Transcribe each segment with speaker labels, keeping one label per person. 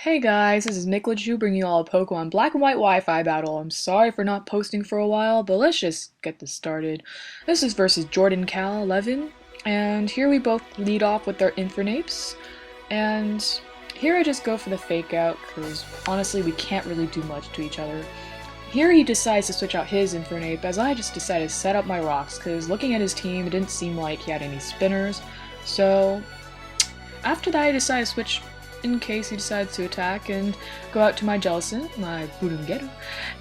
Speaker 1: Hey guys, this is mklachu bringing you all a Pokemon Black and White Wi-Fi battle. I'm sorry for not posting for a while, but let's just get this started. This is versus JordanCal11, and here we both lead off with our Infernapes, and here I just go for the fake out, because honestly we can't really do much to each other. Here he decides to switch out his Infernape, as I just decided to set up my rocks, because looking at his team, it didn't seem like he had any spinners, so after that I decided to switch in case he decides to attack and go out to my Jellicent, my Budungeru,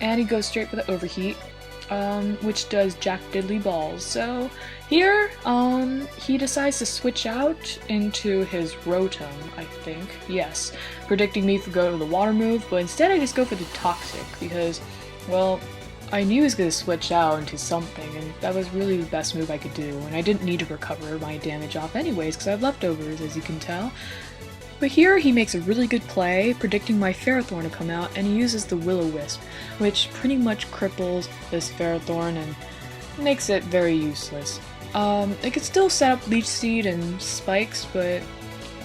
Speaker 1: and he goes straight for the Overheat, which does Jack Diddley Balls. So here, he decides to switch out into his Rotom, I think, yes, predicting me to go to the Water move, but instead I just go for the Toxic, because, well, I knew he was going to switch out into something, and that was really the best move I could do, and I didn't need to recover my damage off anyways, because I have leftovers, as you can tell. But here he makes a really good play, predicting my Ferrothorn to come out, and he uses the Will-O-Wisp, which pretty much cripples this Ferrothorn and makes it very useless. It could still set up Leech Seed and Spikes, but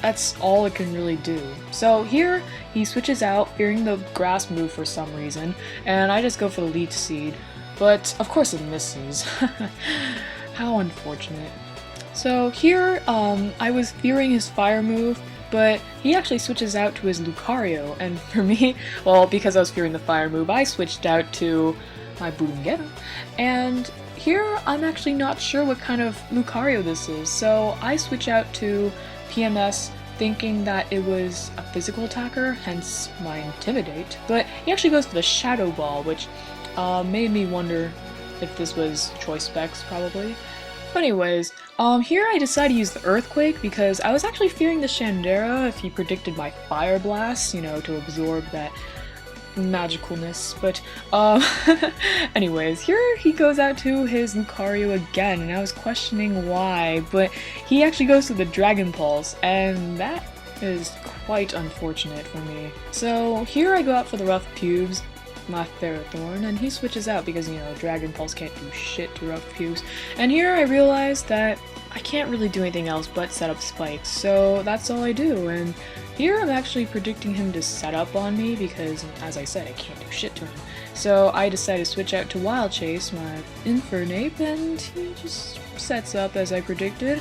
Speaker 1: that's all it can really do. So here he switches out, fearing the Grass move for some reason, and I just go for the Leech Seed. But of course it misses. How unfortunate. So here, I was fearing his Fire move, but he actually switches out to his Lucario, and for me, well, because I was fearing the Fire move, I switched out to my Budungeru, and here I'm actually not sure what kind of Lucario this is, so I switch out to PMS thinking that it was a physical attacker, hence my Intimidate, but he actually goes for the Shadow Ball, which made me wonder if this was choice specs, probably. But anyways, here I decided to use the Earthquake because I was actually fearing the Shandera if he predicted my Fire Blast, you know, to absorb that magicalness, but, anyways, here he goes out to his Lucario again, and I was questioning why, but he actually goes to the Dragon Pulse, and that is quite unfortunate for me. So here I go out for the Rough Pubes, my Ferrothorn, and he switches out because, you know, Dragon Pulse can't do shit to Rough Pubes. And here I realized that I can't really do anything else but set up Spikes, so that's all I do, and here I'm actually predicting him to set up on me because, as I said, I can't do shit to him. So I decided to switch out to Wild Chase, my Infernape, and he just sets up as I predicted.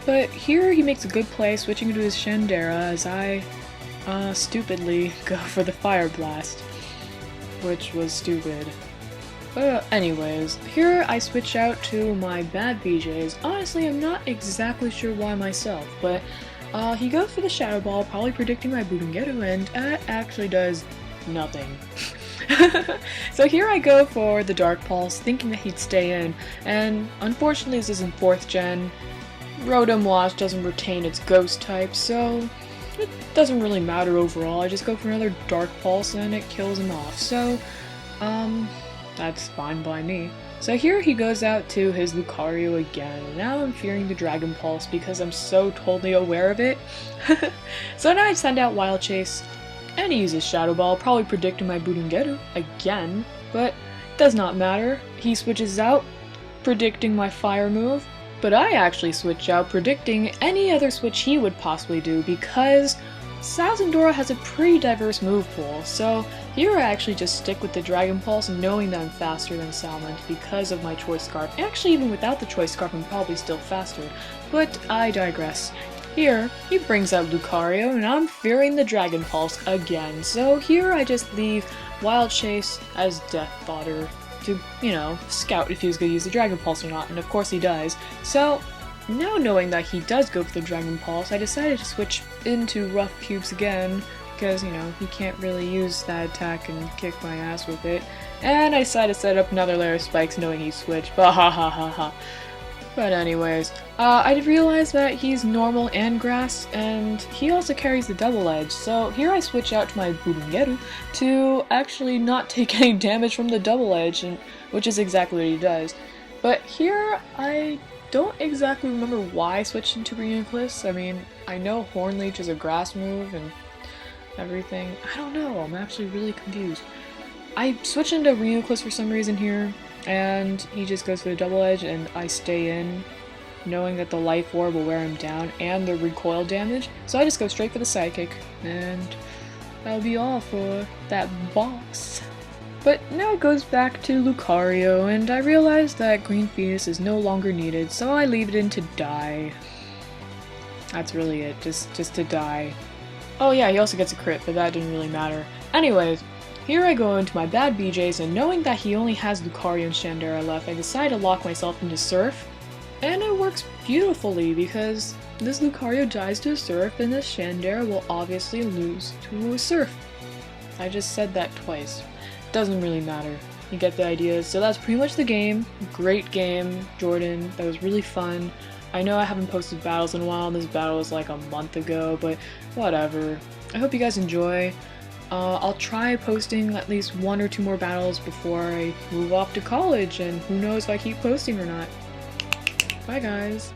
Speaker 1: But here he makes a good play, switching to his Shandera as I stupidly go for the Fire Blast, which was stupid. Anyways, here I switch out to my bad VJs. Honestly, I'm not exactly sure why myself, but he goes for the Shadow Ball, probably predicting my Budungeru, and that actually does nothing. So here I go for the Dark Pulse, thinking that he'd stay in, and unfortunately this isn't 4th gen. Rotom Wash doesn't retain its Ghost type, so it doesn't really matter overall. I just go for another Dark Pulse and it kills him off, so that's fine by me. So here he goes out to his Lucario again, and now I'm fearing the Dragon Pulse because I'm so totally aware of it. So now I send out Wild Chase, and he uses Shadow Ball, probably predicting my Budungeru again, but does not matter. He switches out, predicting my Fire move, but I actually switch out, predicting any other switch he would possibly do because Salzendora has a pretty diverse move pool, so here I actually just stick with the Dragon Pulse, knowing that I'm faster than Salmond because of my Choice Scarf. Actually, even without the Choice Scarf, I'm probably still faster, but I digress. Here, he brings out Lucario, and I'm fearing the Dragon Pulse again, so here I just leave Wild Chase as death fodder to, you know, scout if he was going to use the Dragon Pulse or not, and of course he does. So now knowing that he does go for the Dragon Pulse, I decided to switch into Rough Pubes again, because, you know, he can't really use that attack and kick my ass with it. And I decided to set up another layer of Spikes knowing he switched, but ha ha ha ha. But anyways, I did realize that he's normal and grass, and he also carries the double edge, so here I switch out to my Budungeru to actually not take any damage from the double edge, and which is exactly what he does. But here I don't exactly remember why I switched into Reuniclus. I mean, I know Hornleech is a grass move and everything. I don't know, I'm actually really confused. I switch into Reuniclus for some reason here, and he just goes for the double edge, and I stay in, knowing that the Life Orb will wear him down and the recoil damage, so I just go straight for the Psychic, and that'll be all for that boss. But now it goes back to Lucario, and I realize that Green Phoenix is no longer needed, so I leave it in to die. That's really it, just to die. Oh yeah, he also gets a crit, but that didn't really matter. Anyways, here I go into my bad BJs, and knowing that he only has Lucario and Shandera left, I decide to lock myself into Surf. And it works beautifully, because this Lucario dies to a Surf, and this Shandera will obviously lose to a Surf. I just said that twice. Doesn't really matter. You get the idea. So that's pretty much the game. Great game, Jordan. That was really fun. I know I haven't posted battles in a while. This battle was like a month ago, but whatever. I hope you guys enjoy. I'll try posting at least 1 or 2 more battles before I move off to college, and who knows if I keep posting or not. Bye guys!